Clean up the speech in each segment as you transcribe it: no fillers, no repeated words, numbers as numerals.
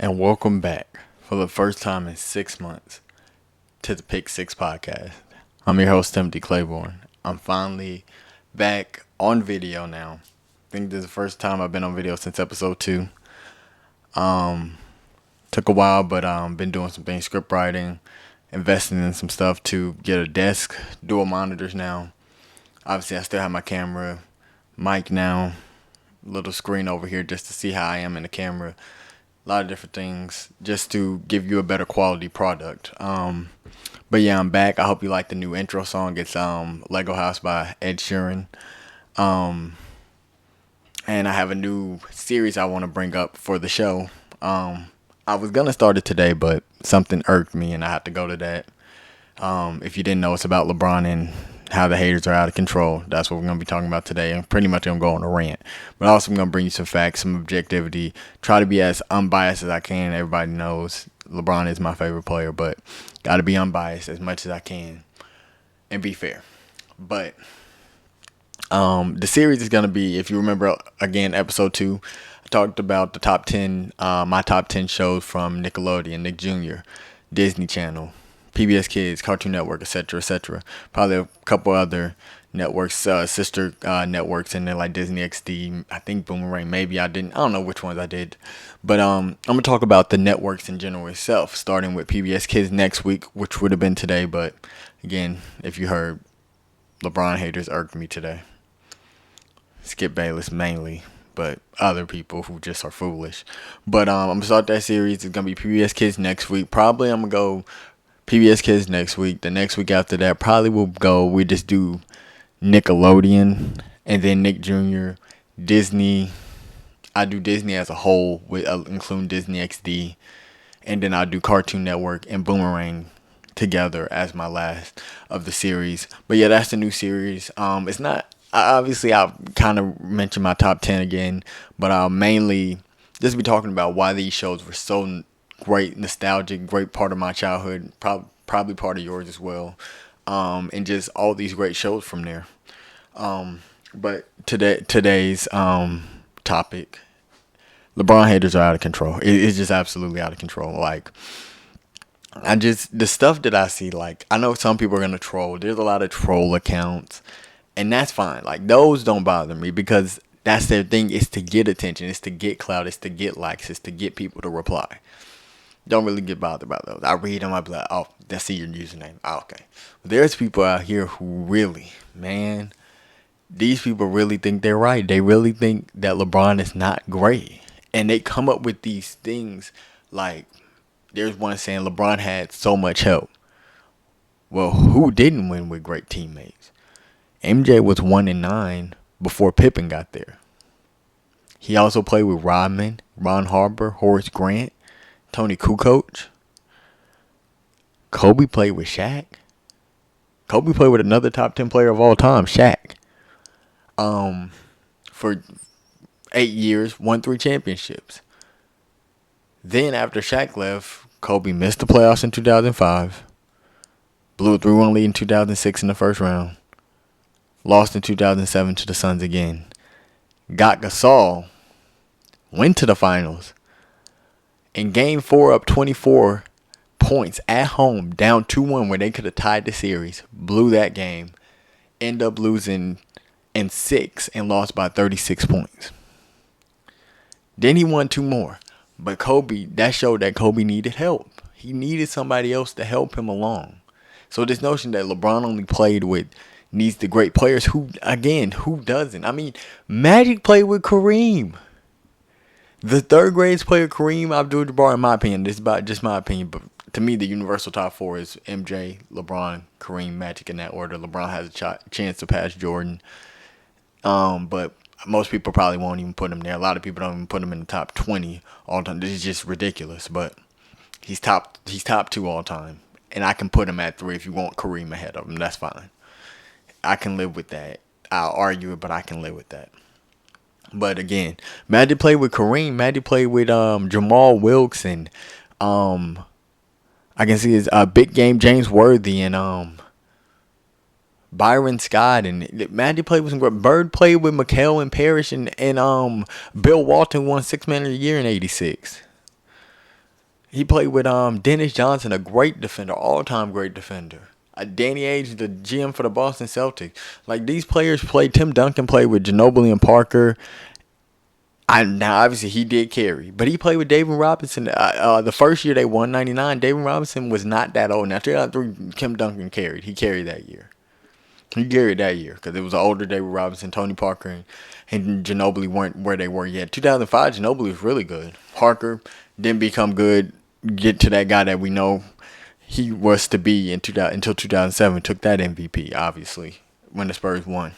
and welcome back for the first time in 6 months to the Pick Six podcast. I'm your host, Timothy Claiborne. I'm finally back on video now. I think this is the first time I've been on video since episode 2. Took a while, but been doing some things, script writing, investing in some stuff to get a desk, dual monitors now. Obviously, I still have my camera, mic now, little screen over here just to see how I am in the camera. A lot of different things just to give you a better quality product. But yeah, I'm back. I hope you like the new intro song. It's Lego House by Ed Sheeran. And I have a new series I want to bring up for the show. I was going to start it today, but something irked me and I have to go to that. If you didn't know, it's about LeBron and how the haters are out of control. That's what we're going to be talking about today. I'm pretty much going to go on a rant. But also I'm going to bring you some facts, some objectivity. Try to be as unbiased as I can. Everybody knows LeBron is my favorite player, but got to be unbiased as much as I can and be fair. But the series is going to be, if you remember, again, episode 2, I talked about the top 10, my top 10 shows from Nickelodeon, Nick Jr., Disney Channel, PBS Kids, Cartoon Network, etc., etc. Probably a couple other networks, sister networks in there like Disney XD. I think Boomerang. Maybe I didn't. I don't know which ones I did. But I'm gonna talk about the networks in general itself, starting with PBS Kids next week, which would have been today. But again, if you heard, LeBron haters irked me today. Skip Bayless mainly, but other people who just are foolish. But I'm gonna start that series. It's gonna be PBS Kids next week. Probably I'm gonna go PBS Kids next week. The next week after that, probably we just do Nickelodeon and then Nick Jr., Disney. I do Disney as a whole, with including Disney XD, and then I do Cartoon Network and Boomerang together as my last of the series. But yeah, that's the new series. It's not obviously I'll kind of mention my top 10 again, but I'll mainly just be talking about why these shows were so great, nostalgic, great part of my childhood, probably part of yours as well, and just all these great shows from there. But today's topic, LeBron haters are out of control. It's just absolutely out of control. Like, the stuff that I see, like, I know some people are gonna troll. There's a lot of troll accounts, and that's fine. Like, those don't bother me because that's their thing. It's to get attention. It's to get clout. It's to get likes. It's to get people to reply. Don't really get bothered by those. I read them, I be like, oh, that's your username. Oh, okay. But there's people out here who really, man, these people really think they're right. They really think that LeBron is not great. And they come up with these things like, there's one saying LeBron had so much help. Well, who didn't win with great teammates? MJ was 1-9 before Pippen got there. He also played with Rodman, Ron Harper, Horace Grant, Tony Kukoc. Kobe played with Shaq. Kobe played with another top 10 player of all time, Shaq. For 8 years, won 3 championships. Then after Shaq left, Kobe missed the playoffs in 2005. Blew a 3-1 lead in 2006 in the first round. Lost in 2007 to the Suns again. Got Gasol. Went to the finals. In Game 4, up 24 points at home, down 2-1, where they could have tied the series. Blew that game. End up losing in 6 and lost by 36 points. Then he won 2 more. But Kobe, that showed that Kobe needed help. He needed somebody else to help him along. So this notion that LeBron only played with needs the great players, who doesn't? I mean, Magic played with Kareem. The third greatest player, Kareem Abdul-Jabbar, in my opinion, this is about just my opinion, but to me, the universal top 4 is MJ, LeBron, Kareem, Magic in that order. LeBron has a chance to pass Jordan, but most people probably won't even put him there. A lot of people don't even put him in the top 20 all time. This is just ridiculous, but he's top 2 all time, and I can put him at 3 if you want Kareem ahead of him. That's fine. I can live with that. I'll argue it, but I can live with that. But again, Magic played with Kareem. Magic played with Jamal Wilkes and I can see his big game James Worthy and Byron Scott, and Magic played with some great. Bird played with McHale and Parrish, and Bill Walton won 6 Man of the Year in '86. He played with Dennis Johnson, a great defender, all-time great defender. Danny Ainge, the GM for the Boston Celtics. Like, these players played. Tim Duncan played with Ginobili and Parker. Now obviously he did carry, but he played with David Robinson. The first year they won 99. David Robinson was not that old. Now 2003, Tim Duncan carried. He carried that year. He carried that year because it was an older David Robinson, Tony Parker, and Ginobili weren't where they were yet. 2005, Ginobili was really good. Parker didn't become good. Get to that guy that we know he was to be until 2007. Took that MVP, obviously, when the Spurs won.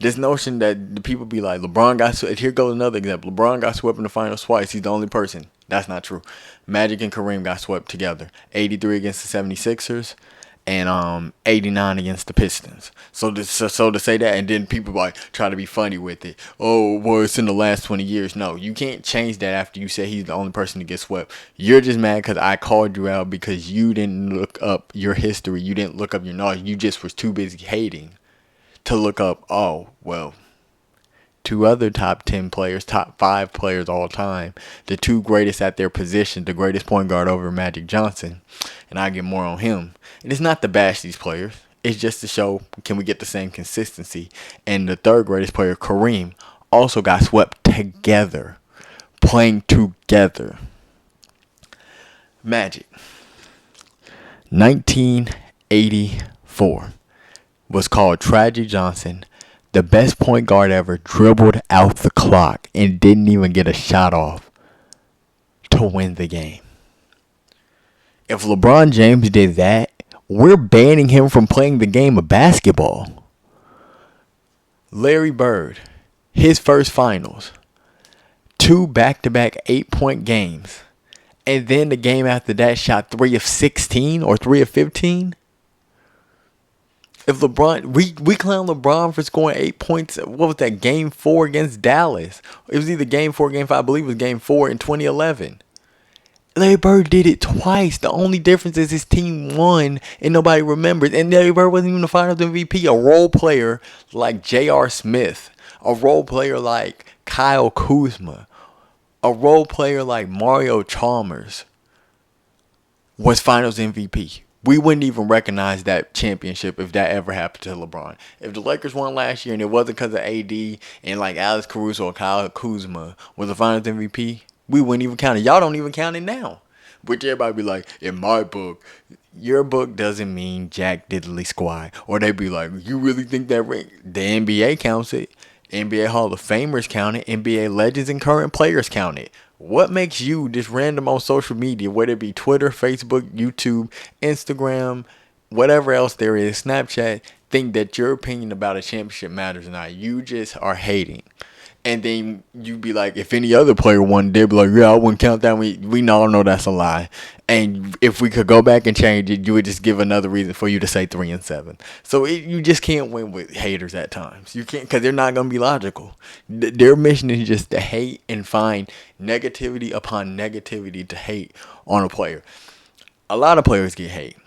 This notion that the people be like, LeBron got swept. Here goes another example. LeBron got swept in the finals twice. He's the only person. That's not true. Magic and Kareem got swept together. 83 against the 76ers and 89 against the Pistons. So to say that, and then people like try to be funny with it. Oh, well, it's in the last 20 years. No, you can't change that after you say he's the only person to get swept. You're just mad because I called you out because you didn't look up your history. You didn't look up your knowledge. You just was too busy hating to look up, oh, well, two other top 10 players, top 5 players all time, the two greatest at their position, the greatest point guard over Magic Johnson, and I get more on him. And it's not to bash these players. It's just to show, can we get the same consistency? And the third greatest player, Kareem, also got swept together, playing together. Magic, 1984. Was called Tragic Johnson, the best point guard ever, dribbled out the clock and didn't even get a shot off to win the game. If LeBron James did that, we're banning him from playing the game of basketball. Larry Bird, his first finals, 2 back-to-back 8-point games, and then the game after that shot 3 of 16 or 3 of 15. If LeBron, we clown LeBron for scoring 8 points. What was that, game 4 against Dallas? It was either game 4 or game 5. I believe it was game 4 in 2011. Larry Bird did it twice. The only difference is his team won and nobody remembers. And Larry Bird wasn't even the Finals MVP. A role player like J.R. Smith, a role player like Kyle Kuzma, a role player like Mario Chalmers was Finals MVP. We wouldn't even recognize that championship if that ever happened to LeBron. If the Lakers won last year and it wasn't because of AD and like Alex Caruso or Kyle Kuzma was the Finals MVP, we wouldn't even count it. Y'all don't even count it now. Which everybody be like, in my book, your book doesn't mean jack diddly squat. Or they be like, you really think that ring? The NBA counts it. NBA Hall of Famers count it. NBA legends and current players count it. What makes you, just random on social media, whether it be Twitter, Facebook, YouTube, Instagram, whatever else there is, Snapchat, think that your opinion about a championship matters or not? You just are hating. And then you be like, if any other player won, they'd be like, yeah, I wouldn't count that. We all know that's a lie. And if we could go back and change it, you would just give another reason for you to say 3 and 7. So you just can't win with haters at times. You can't, because they're not going to be logical. Their mission is just to hate and find negativity upon negativity to hate on a player. A lot of players get hate.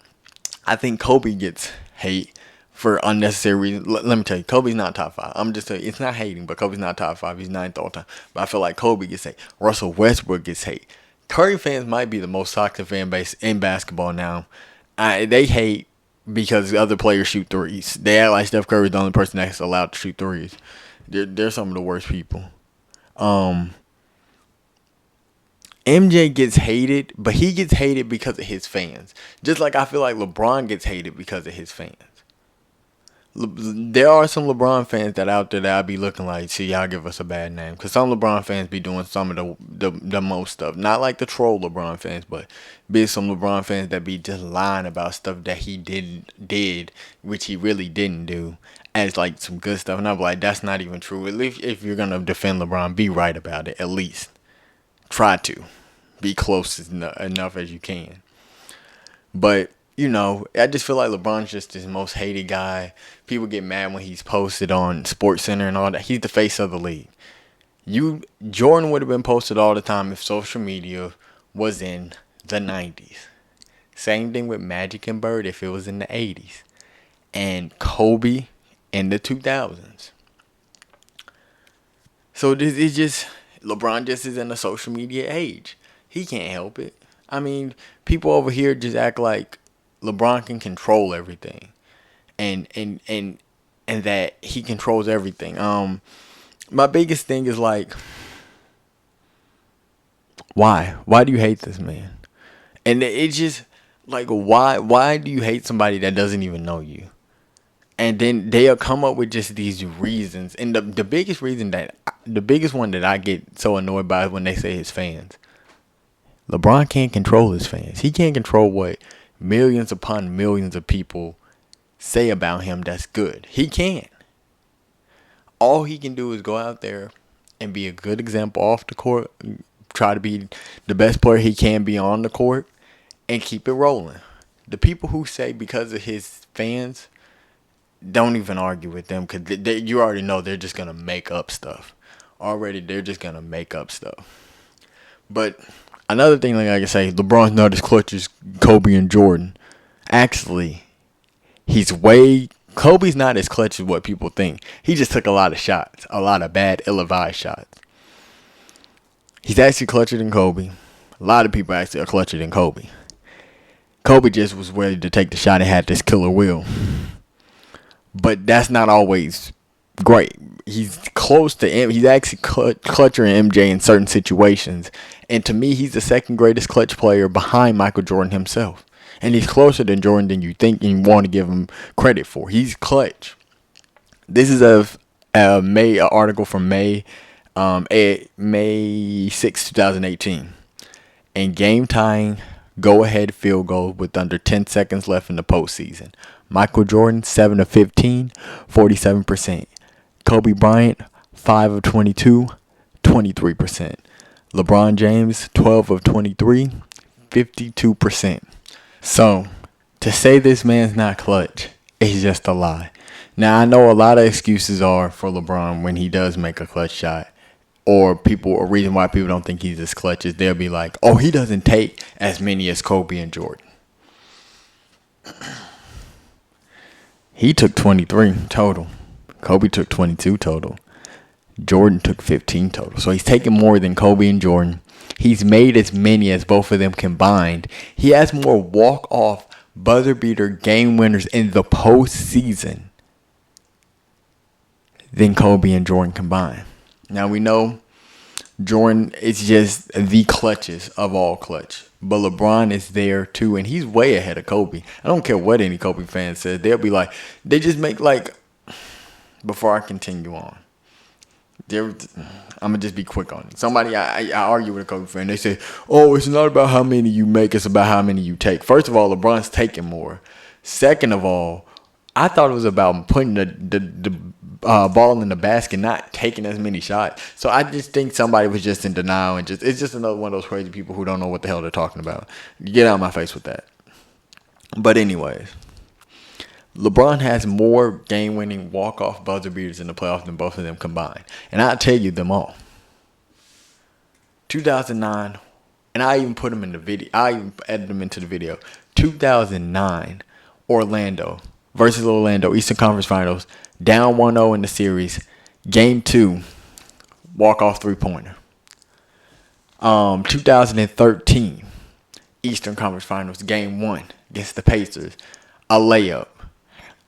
I think Kobe gets hate for unnecessary reasons. Let me tell you, Kobe's not top 5. I'm just telling you, it's not hating, but Kobe's not top 5. He's 9th all time. But I feel like Kobe gets hate. Russell Westbrook gets hate. Curry fans might be the most toxic fan base in basketball now. They hate because other players shoot threes. They act like Steph Curry's the only person that's allowed to shoot threes. They're some of the worst people. MJ gets hated, but he gets hated because of his fans. Just like I feel like LeBron gets hated because of his fans. There are some LeBron fans that out there that I be looking like, see, y'all give us a bad name. Because some LeBron fans be doing some of the most stuff. Not like the troll LeBron fans, but be some LeBron fans that be just lying about stuff that he did, which he really didn't do, as like some good stuff. And I'm like, that's not even true. At least if you're going to defend LeBron, be right about it, at least. Try to. Be close enough as you can. But you know, I just feel like LeBron's just his most hated guy. People get mad when he's posted on SportsCenter and all that. He's the face of the league. Jordan would have been posted all the time if social media was in the 90s. Same thing with Magic and Bird if it was in the 80s. And Kobe in the 2000s. So this is just, LeBron just is in a social media age. He can't help it. I mean, people over here just act like LeBron can control everything, and that he controls everything. My biggest thing is like, why? Why do you hate this man? And it's just like, why do you hate somebody that doesn't even know you? And then they'll come up with just these reasons. And the biggest reason the biggest one that I get so annoyed by is when they say his fans. LeBron can't control his fans. He can't control what millions upon millions of people say about him that's good. He can't. All he can do is go out there and be a good example off the court, try to be the best player he can be on the court, and keep it rolling. The people who say because of his fans, don't even argue with them, because you already know they're just going to make up stuff. Already, they're just going to make up stuff. But another thing like I can say, LeBron's not as clutch as Kobe and Jordan. Actually, Kobe's not as clutch as what people think. He just took a lot of shots, a lot of bad, ill-advised shots. He's actually clutcher than Kobe. A lot of people actually are clutcher than Kobe. Kobe just was ready to take the shot and had this killer will. But that's not always great. He's close to him. He's actually clutcher than MJ in certain situations. And to me, he's the second greatest clutch player behind Michael Jordan himself. And he's closer than Jordan than you think and you want to give him credit for. He's clutch. This is an article from May 6, 2018. And game-tying go-ahead field goal with under 10 seconds left in the postseason. Michael Jordan, 7 of 15, 47%. Kobe Bryant, 5 of 22, 23%. LeBron James, 12 of 23, 52%. So, to say this man's not clutch is just a lie. Now, I know a lot of excuses are for LeBron when he does make a clutch shot. Or a reason why people don't think he's as clutch is they'll be like, oh, he doesn't take as many as Kobe and Jordan. He took 23 total. Kobe took 22 total. Jordan took 15 total. So he's taken more than Kobe and Jordan. He's made as many as both of them combined. He has more walk-off, buzzer-beater game winners in the postseason than Kobe and Jordan combined. Now we know Jordan is just the clutchest of all clutch. But LeBron is there too, and he's way ahead of Kobe. I don't care what any Kobe fan says. They'll be like, they just make like, before I continue on, I'm going to just be quick on it. Somebody, I argue with a Kobe fan. They say, oh, it's not about how many you make. It's about how many you take. First of all, LeBron's taking more. Second of all, I thought it was about putting the ball in the basket, not taking as many shots. So I just think somebody was just in denial and it's just another one of those crazy people who don't know what the hell they're talking about. Get out of my face with that. But anyways, LeBron has more game-winning walk-off buzzer beaters in the playoffs than both of them combined. And I'll tell you them all. 2009, and I even put them in the video. I even edited them into the video. 2009, Orlando versus Orlando, Eastern Conference Finals. Down 1-0 in the series. Game 2, walk-off three-pointer. 2013, Eastern Conference Finals, Game 1 against the Pacers. A layup.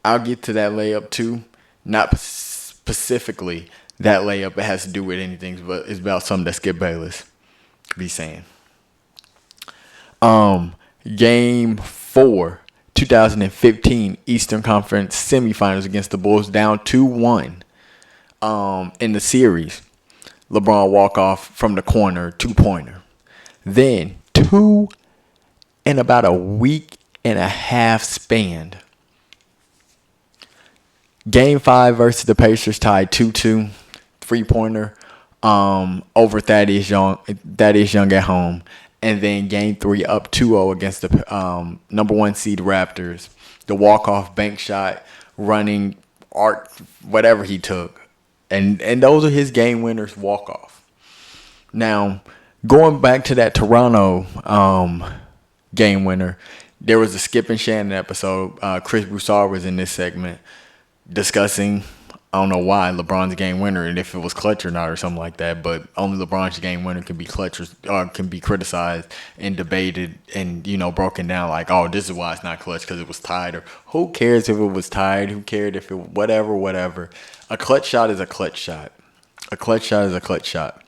I'll get to that layup too. Not specifically that layup. It has to do with anything, but it's about something that Skip Bayless be saying. Game 4. 2015 Eastern Conference semifinals against the Bulls, down 2-1 in the series. LeBron walk-off from the corner, two-pointer. Then, in about a week and a half span, Game 5 versus the Pacers tied 2-2, three-pointer over Thaddeus Young at home. And then Game 3 up 2-0 against the number 1 seed Raptors. The walk-off bank shot, running art, whatever he took. And those are his game winners walk-off. Now, going back to that Toronto game winner, there was a Skip and Shannon episode. Chris Broussard was in this segment discussing I don't know why LeBron's game winner and if it was clutch or not or something like that, but only LeBron's game winner can be clutch or can be criticized and debated and broken down like, oh, this is why it's not clutch because it was tied, or who cares if it was tied? Who cared if it whatever. A clutch shot is a clutch shot. A clutch shot is a clutch shot.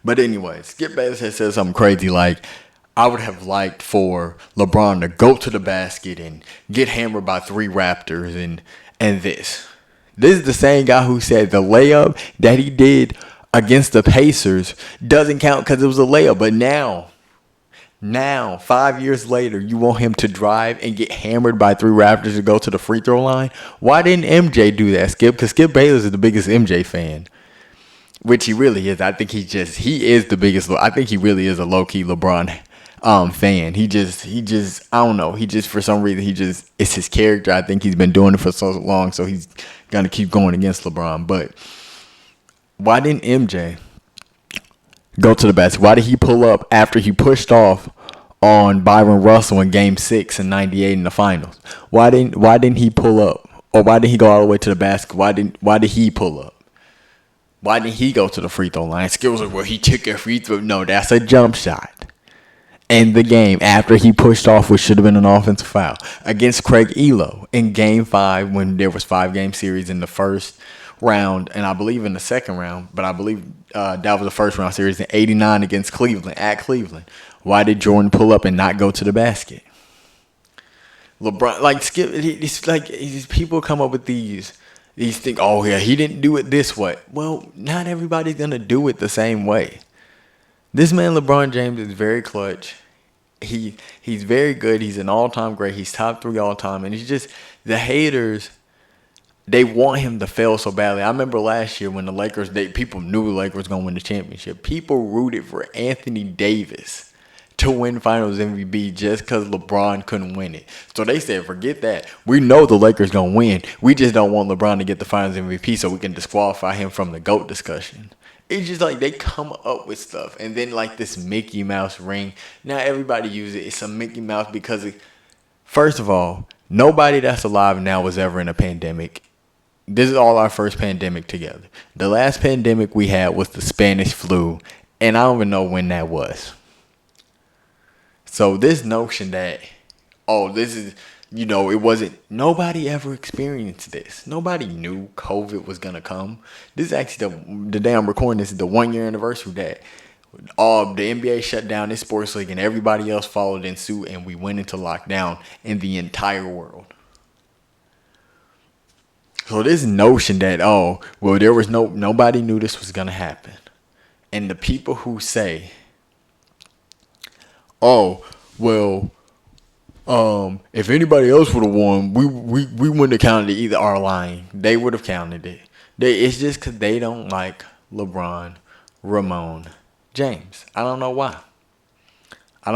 But anyway, Skip Bayless has said something crazy like, I would have liked for LeBron to go to the basket and get hammered by 3 Raptors and this. This is the same guy who said the layup that he did against the Pacers doesn't count because it was a layup. But now, 5 years later, you want him to drive and get hammered by 3 Raptors to go to the free throw line? Why didn't MJ do that, Skip? Because Skip Bayless is the biggest MJ fan. Which he really is. I think he is the biggest. I think he really is a low-key LeBron fan. He just, I don't know. He just, for some reason, it's his character. I think he's been doing it for so long, so he's going to keep going against LeBron. But why didn't MJ go to the basket? Why did he pull up after he pushed off on Byron Russell in Game 6 in '98 in the finals? Why didn't he pull up? Or why didn't he go all the way to the basket? Why did he pull up? Why didn't he go to the free throw line? Skip was like, well, he took a free throw. No, that's a jump shot. End the game after he pushed off, which should have been an offensive foul. Against Craig Elo in Game 5 when there was 5-game series in the first round, and I believe in the second round, but I believe that was the first round series in '89 against Cleveland, at Cleveland. Why did Jordan pull up and not go to the basket? LeBron, like Skip, it's like people come up with these things, oh yeah, he didn't do it this way. Well, not everybody's going to do it the same way. This man, LeBron James, is very clutch. He's very good. He's an all-time great. He's top 3 all-time. And he's just, the haters, they want him to fail so badly. I remember last year when the Lakers, people knew the Lakers were going to win the championship. People rooted for Anthony Davis to win Finals MVP just because LeBron couldn't win it. So they said, forget that. We know the Lakers going to win. We just don't want LeBron to get the Finals MVP so we can disqualify him from the GOAT discussion. It's just like they come up with stuff. And then like this Mickey Mouse ring. Now everybody uses it. It's a Mickey Mouse because, first of all, nobody that's alive now was ever in a pandemic. This is all our first pandemic together. The last pandemic we had was the Spanish flu. And I don't even know when that was. So this notion that, this is, it wasn't, nobody ever experienced this. Nobody knew COVID was going to come. This is actually, the day I'm recording this is the 1-year anniversary that the NBA shut down this sports league and everybody else followed in suit and we went into lockdown in the entire world. So this notion that, there was nobody knew this was going to happen. And the people who say, if anybody else would have won, we wouldn't have counted it either, are lying. They would have counted it. It's just because they don't like LeBron James. I don't know why. I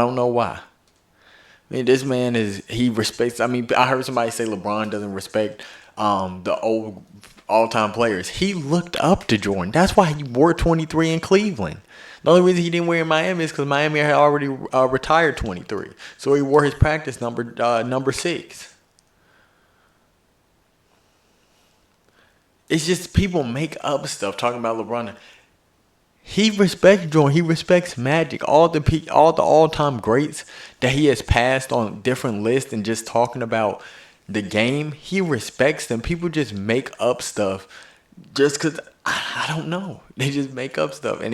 mean, this man he respects. I mean, I heard somebody say LeBron doesn't respect the old all-time players. He looked up to Jordan. That's why he wore 23 in Cleveland. The only reason he didn't wear it in Miami is because Miami had already retired 23. So he wore his practice number 6. It's just people make up stuff talking about LeBron. He respects Jordan. He respects Magic. All the all-time greats that he has passed on different lists and just talking about the game, he respects them. People just make up stuff just because, I don't know. They just make up stuff. And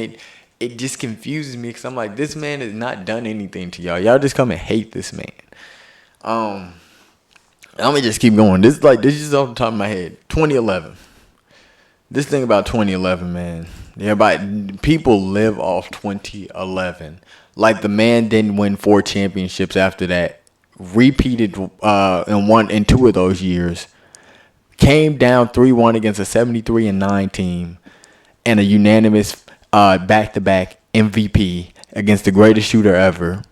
it just confuses me because I'm like, this man has not done anything to y'all. Y'all just come and hate this man. Let me just keep going. This is just off the top of my head. 2011. This thing about 2011, man. People live off 2011. Like the man didn't win 4 championships after that. Repeated in 2 of those years. Came down 3-1 against a 73-9 team. And a unanimous back-to-back MVP against the greatest shooter ever.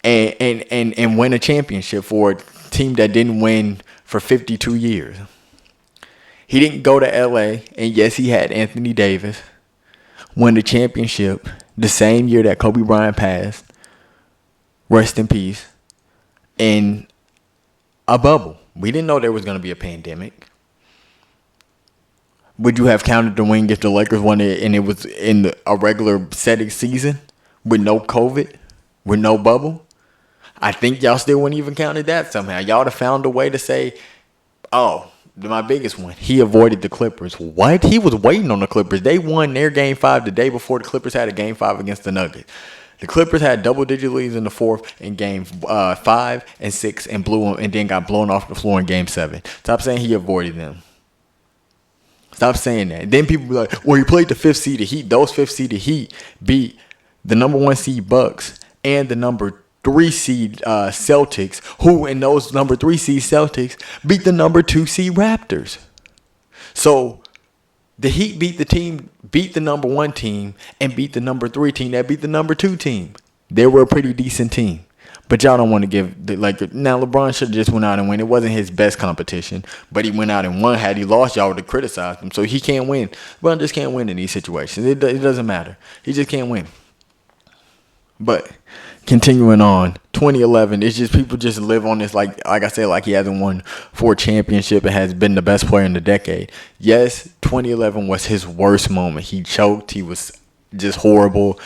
And win a championship for a team that didn't win for 52 years. He didn't go to LA, and yes, he had Anthony Davis win the championship the same year that Kobe Bryant passed. Rest in peace. In a bubble. We didn't know there was going to be a pandemic. Would you have counted the win if the Lakers won it and it was in a regular setting season with no COVID, with no bubble? I think y'all still wouldn't even counted that somehow. Y'all would have found a way to say, oh, my biggest one, he avoided the Clippers. What? He was waiting on the Clippers. They won their game 5 the day before the Clippers had a game 5 against the Nuggets. The Clippers had double-digit leads in the fourth in game 5 and 6 and blew them, and then got blown off the floor in game 7. Stop saying he avoided them. Stop saying that. Then people be like, well, he played the 5th-seeded Heat. Those 5th-seeded Heat beat the number 1 seed Bucks and the number 3 seed Celtics, who in those number 3 seed Celtics beat the number 2 seed Raptors. So the Heat beat the number 1 team and beat the number 3 team that beat the number 2 team. They were a pretty decent team. But y'all don't want to give now LeBron should have just went out and win. It wasn't his best competition, but he went out and won. Had he lost, y'all would have criticized him. So he can't win. LeBron just can't win in these situations. It doesn't matter. He just can't win. But continuing on, 2011, it's just people just live on this like I said, like he hasn't won 4 championships and has been the best player in the decade. Yes, 2011 was his worst moment. He choked. He was just horrible.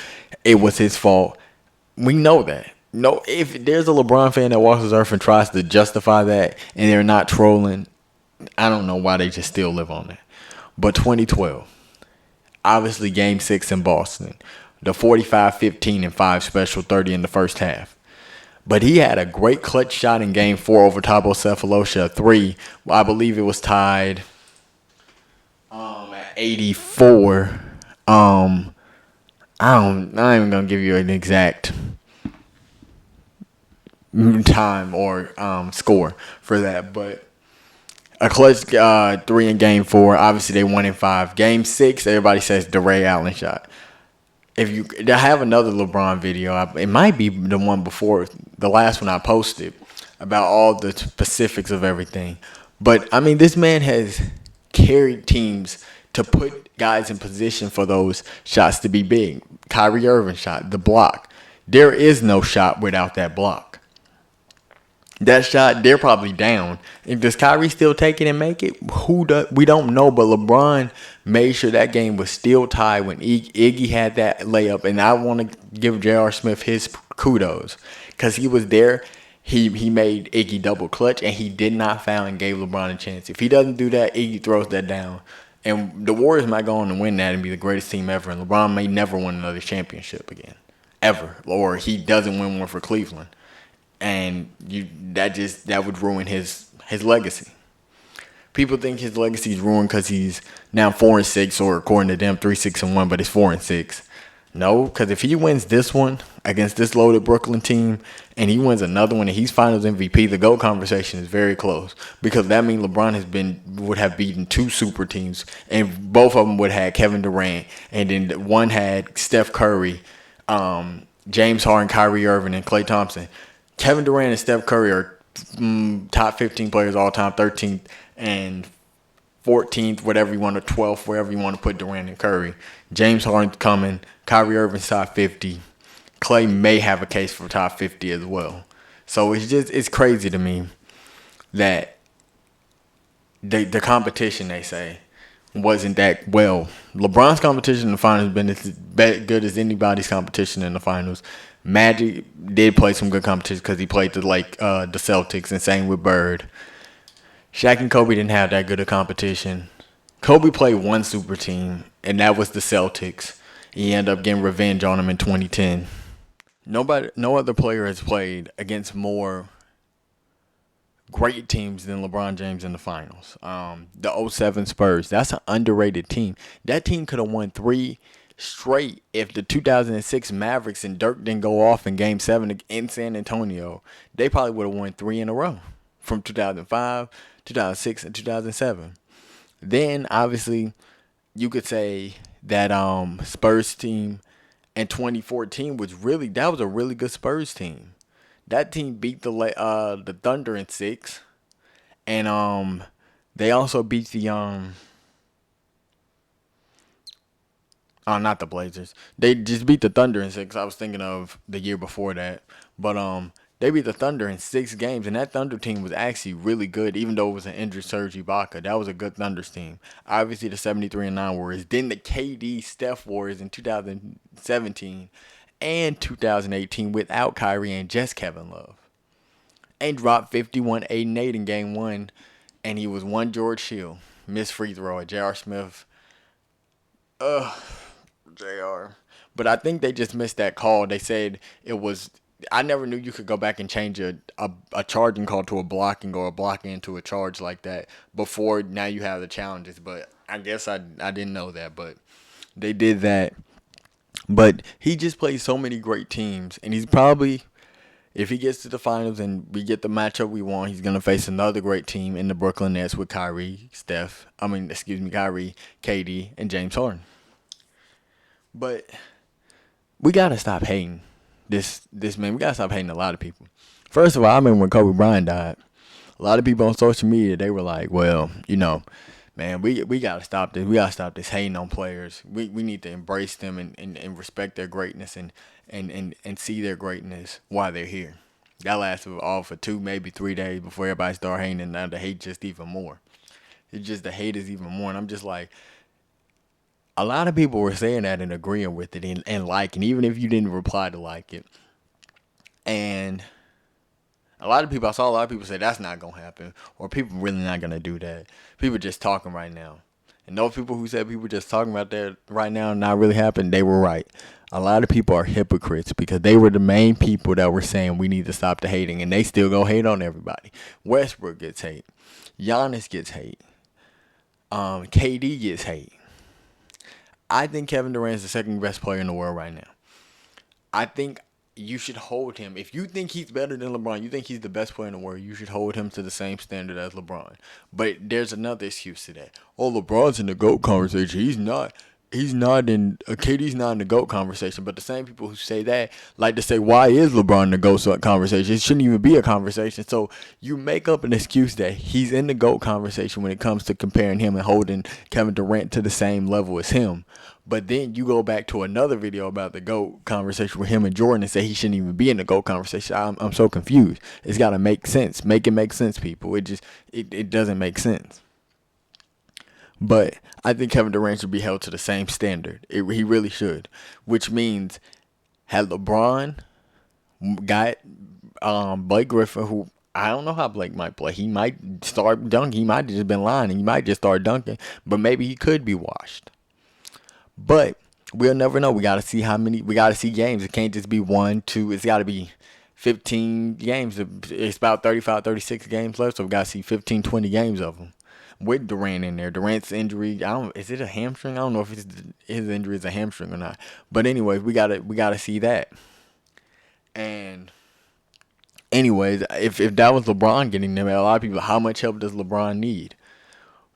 It was his fault. We know that. No, if there's a LeBron fan that walks this earth and tries to justify that and they're not trolling, I don't know why they just still live on that. But 2012, obviously Game 6 in Boston, the 45-15-5 special 30 in the first half. But he had a great clutch shot in Game 4 over Thabo Cephalosha, 3. I believe it was tied at 84. I'm not even going to give you an exact time or score for that, but a clutch 3 in Game 4. Obviously, they won in 5. Game 6, everybody says the Ray Allen shot. If you have another LeBron video, it might be the one before the last one I posted about all the specifics of everything. But I mean, this man has carried teams to put guys in position for those shots to be big. Kyrie Irving shot, the block. There is no shot without that block. That shot, they're probably down. And does Kyrie still take it and make it? We don't know, but LeBron made sure that game was still tied when Iggy had that layup. And I want to give J.R. Smith his kudos because he was there. He made Iggy double clutch, and he did not foul and gave LeBron a chance. If he doesn't do that, Iggy throws that down. And the Warriors might go on to win that and be the greatest team ever. And LeBron may never win another championship again, ever. Or he doesn't win one for Cleveland. And that would ruin his legacy. People think his legacy is ruined because he's now 4-6, or according to them 3-6-1, but it's 4-6. No, because if he wins this one against this loaded Brooklyn team, and he wins another one, and he's Finals MVP, the GOAT conversation is very close. Because that means LeBron would have beaten 2 super teams, and both of them would have had Kevin Durant, and then one had Steph Curry, James Harden, Kyrie Irving, and Klay Thompson. Kevin Durant and Steph Curry are top 15 players all time, 13th and 14th, whatever you want to, 12th, wherever you want to put Durant and Curry. James Harden's coming. Kyrie Irving's top 50. Klay may have a case for top 50 as well. So it's crazy to me that the competition, they say, wasn't that well. LeBron's competition in the finals has been as good as anybody's competition in the finals. Magic did play some good competition because he played the Celtics, and same with Bird. Shaq and Kobe didn't have that good a competition. Kobe played one super team, and that was the Celtics. He ended up getting revenge on them in 2010. No other player has played against more great teams than LeBron James in the finals. The 07 Spurs, that's an underrated team. That team could have won 3 straight if the 2006 Mavericks and Dirk didn't go off in Game 7 in San Antonio. They probably would have won 3 in a row from 2005, 2006, and 2007. Then, obviously, you could say that Spurs team in 2014 was a really good Spurs team. That team beat the Thunder in 6, and they also beat the not the Blazers. They just beat the Thunder in 6. I was thinking of the year before that, but They beat the Thunder in 6 games, and that Thunder team was actually really good, even though it was an injured Serge Ibaka. That was a good Thunders team. Obviously, the 73-9 Warriors. Then the KD Steph Warriors in 2017 and 2018 without Kyrie and just Kevin Love. And dropped 51, 8, and 8 in game one. And he was one George Hill. Missed free throw at J.R. Smith. JR. But I think they just missed that call. They said it was. I never knew you could go back and change a charging call to a blocking or a blocking into a charge like that before now you have the challenges. But I guess I didn't know that. But they did that. But he just plays so many great teams. And he's probably, if he gets to the finals and we get the matchup we want, he's going to face another great team in the Brooklyn Nets with Kyrie, Kyrie, KD, and James Harden. But we gotta stop hating this man. We gotta stop hating a lot of people. First of all, I remember when Kobe Bryant died. A lot of people on social media, they were like, "Well, man, we gotta stop this. We gotta stop this hating on players. We need to embrace them and respect their greatness and see their greatness while they're here." That lasted all for 2, maybe 3 days before everybody started hating, and now the hate just even more. It's just the hate is even more, and I'm just like, a lot of people were saying that and agreeing with it and liking, even if you didn't reply to like it. And I saw a lot of people say that's not going to happen, or people really not going to do that. People just talking right now. And those people who said people just talking about that right now not really happening, they were right. A lot of people are hypocrites because they were the main people that were saying we need to stop the hating, and they still go hate on everybody. Westbrook gets hate. Giannis gets hate. KD gets hate. I think Kevin Durant is the second best player in the world right now. I think you should hold him. If you think he's better than LeBron, you think he's the best player in the world, you should hold him to the same standard as LeBron. But there's another excuse to that. Oh, LeBron's in the GOAT conversation. He's not. KD's not in the GOAT conversation. But the same people who say that like to say, why is LeBron in the GOAT conversation? It shouldn't even be a conversation. So you make up an excuse that he's in the GOAT conversation when it comes to comparing him and holding Kevin Durant to the same level as him. But then you go back to another video about the GOAT conversation with him and Jordan and say he shouldn't even be in the GOAT conversation. I'm so confused. It's got to make sense. Make it make sense, people. It doesn't make sense. But I think Kevin Durant should be held to the same standard. He really should. Which means, had LeBron got Blake Griffin, who I don't know how Blake might play. He might start dunking. He might have just been lying. He might just start dunking. But maybe he could be washed. But we'll never know. We got to see we got to see games. It can't just be 1, 2. It's got to be 15 games. It's about 35, 36 games left. So we got to see 15, 20 games of them. With Durant in there. Durant's injury, is it a hamstring? I don't know if his injury is a hamstring or not. But anyways, we gotta see that. And anyways, if that was LeBron getting them, a lot of people, how much help does LeBron need?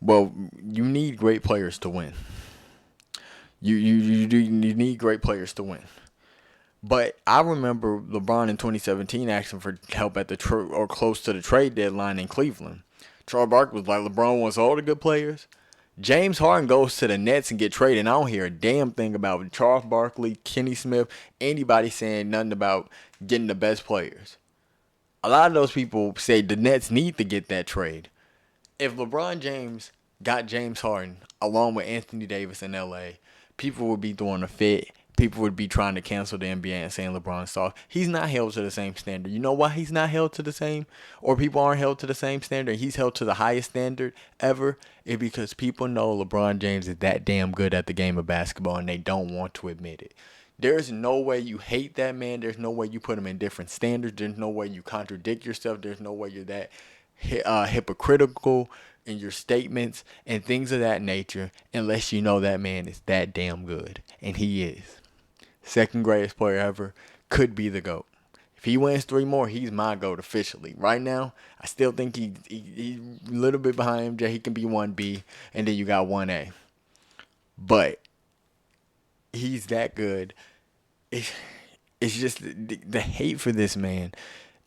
Well, you need great players to win. You need great players to win. But I remember LeBron in 2017 asking for help at or close to the trade deadline in Cleveland. Charles Barkley was like, LeBron wants all the good players. James Harden goes to the Nets and get traded, and I don't hear a damn thing about Charles Barkley, Kenny Smith, anybody saying nothing about getting the best players. A lot of those people say the Nets need to get that trade. If LeBron James got James Harden along with Anthony Davis in LA, people would be throwing a fit. People would be trying to cancel the NBA and saying LeBron's soft. He's not held to the same standard. You know why he's not held to the same, or people aren't held to the same standard? He's held to the highest standard ever. It's because people know LeBron James is that damn good at the game of basketball, and they don't want to admit it. There's no way you hate that man. There's no way you put him in different standards. There's no way you contradict yourself. There's no way you're that hypocritical in your statements and things of that nature unless you know that man is that damn good. And he is. Second greatest player ever. Could be the GOAT. If he wins 3 more, he's my GOAT officially. Right now, I still think he's a little bit behind MJ. He can be 1B, and then you got 1A. But he's that good. It's just the hate for this man.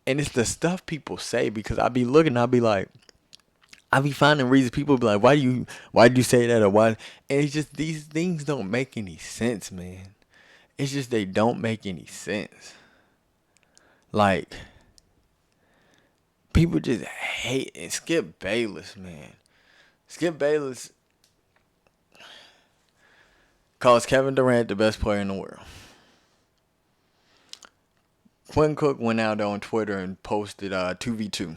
And it's the stuff people say, because I be looking, I be like, I be finding reasons. People be like, why do you say that, or why? And it's just, these things don't make any sense, man. It's just they don't make any sense. Like, People just hate and Skip Bayless, man. Skip Bayless calls Kevin Durant the best player in the world. Quinn Cook went out on Twitter and posted 2v2.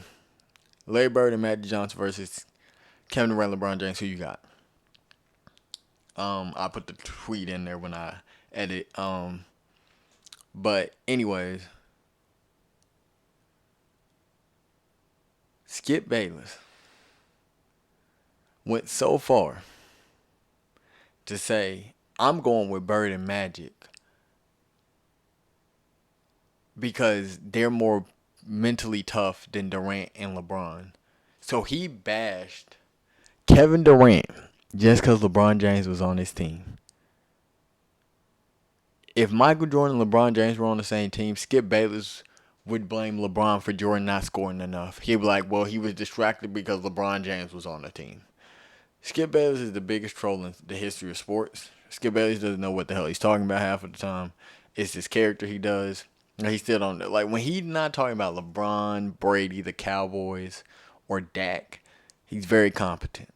Larry Bird and Magic Johnson versus Kevin Durant, LeBron James. Who you got? I put the tweet in there when I edit. But anyways, Skip Bayless went so far to say, I'm going with Bird and Magic because they're more mentally tough than Durant and LeBron. So he bashed Kevin Durant just because LeBron James was on his team. If Michael Jordan and LeBron James were on the same team, Skip Bayless would blame LeBron for Jordan not scoring enough. He'd be like, well, he was distracted because LeBron James was on the team. Skip Bayless is the biggest troll in the history of sports. Skip Bayless doesn't know what the hell he's talking about half of the time. It's his character he does. He still don't, like, when he's not talking about LeBron, Brady, the Cowboys, or Dak, he's very competent.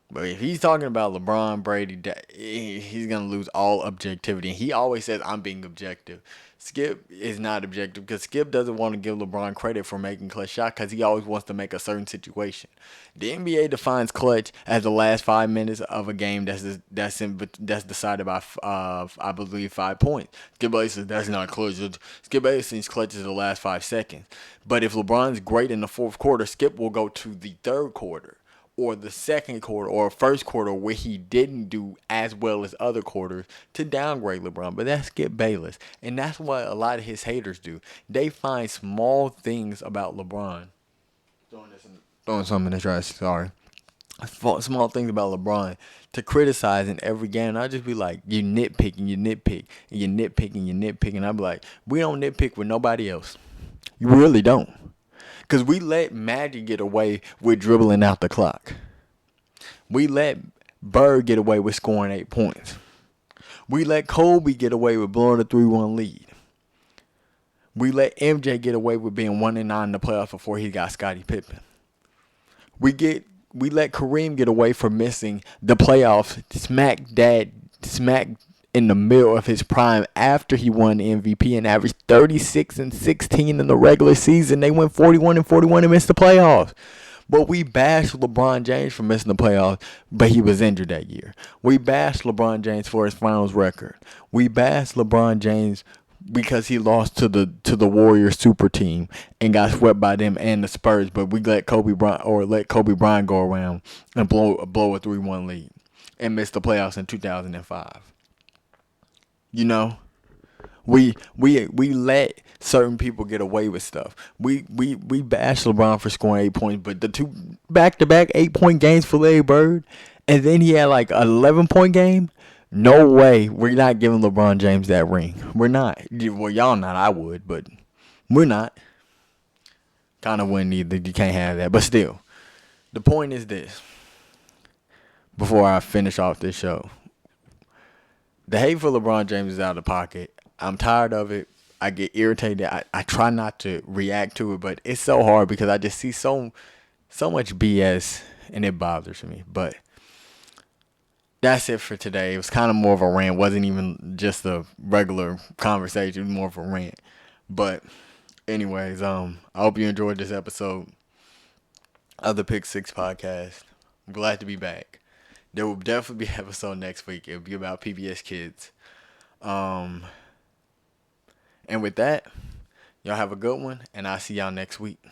But if he's talking about LeBron, Brady, he's going to lose all objectivity. And he always says, I'm being objective. Skip is not objective because Skip doesn't want to give LeBron credit for making clutch shots because he always wants to make a certain situation. The NBA defines clutch as the last 5 minutes of a game that's decided by, I believe, 5 points. Skip Bayless says that's not clutch. Skip Bayless thinks clutch is the last 5 seconds. But if LeBron's great in the fourth quarter, Skip will go to the third quarter, or the second quarter, or first quarter where he didn't do as well as other quarters to downgrade LeBron. But that's Skip Bayless. And that's what a lot of his haters do. They find small things about LeBron. Throwing something in the trash, sorry. Small things about LeBron to criticize in every game. And I'll just be like, you nitpick and you nitpick and you nitpick and you nitpick. And I'll be like, we don't nitpick with nobody else. You really don't. Because we let Magic get away with dribbling out the clock. We let Bird get away with scoring 8 points. We let Kobe get away with blowing a 3-1 lead. We let MJ get away with being 1-9 in the playoffs before he got Scottie Pippen. We let Kareem get away for missing the playoffs smack in the middle of his prime after he won the MVP and averaged 36 and 16 in the regular season. They went 41 and 41 and missed the playoffs. But we bashed LeBron James for missing the playoffs, but he was injured that year. We bashed LeBron James for his finals record. We bashed LeBron James because he lost to the Warriors super team and got swept by them and the Spurs. But we let Kobe Bryant go around and blow a 3-1 lead and miss the playoffs in 2005. You know, we let certain people get away with stuff. We bash LeBron for scoring 8 points, but the 2 back-to-back 8-point games for Larry Bird, and then he had like an 11-point game. No way, we're not giving LeBron James that ring. We're not. Well, y'all not. I would, but we're not. Kind of wouldn't either. You can't have that, but still, the point is this. Before I finish off this show. The hate for LeBron James is out of pocket. I'm tired of it. I get irritated. I try not to react to it, but it's so hard because I just see so much BS and it bothers me. But that's it for today. It was kind of more of a rant. It wasn't even just a regular conversation. It was more of a rant. But anyways, I hope you enjoyed this episode of the Pick 6 podcast. I'm glad to be back. There will definitely be an episode next week. It'll be about PBS Kids. And with that, y'all have a good one, and I'll see y'all next week.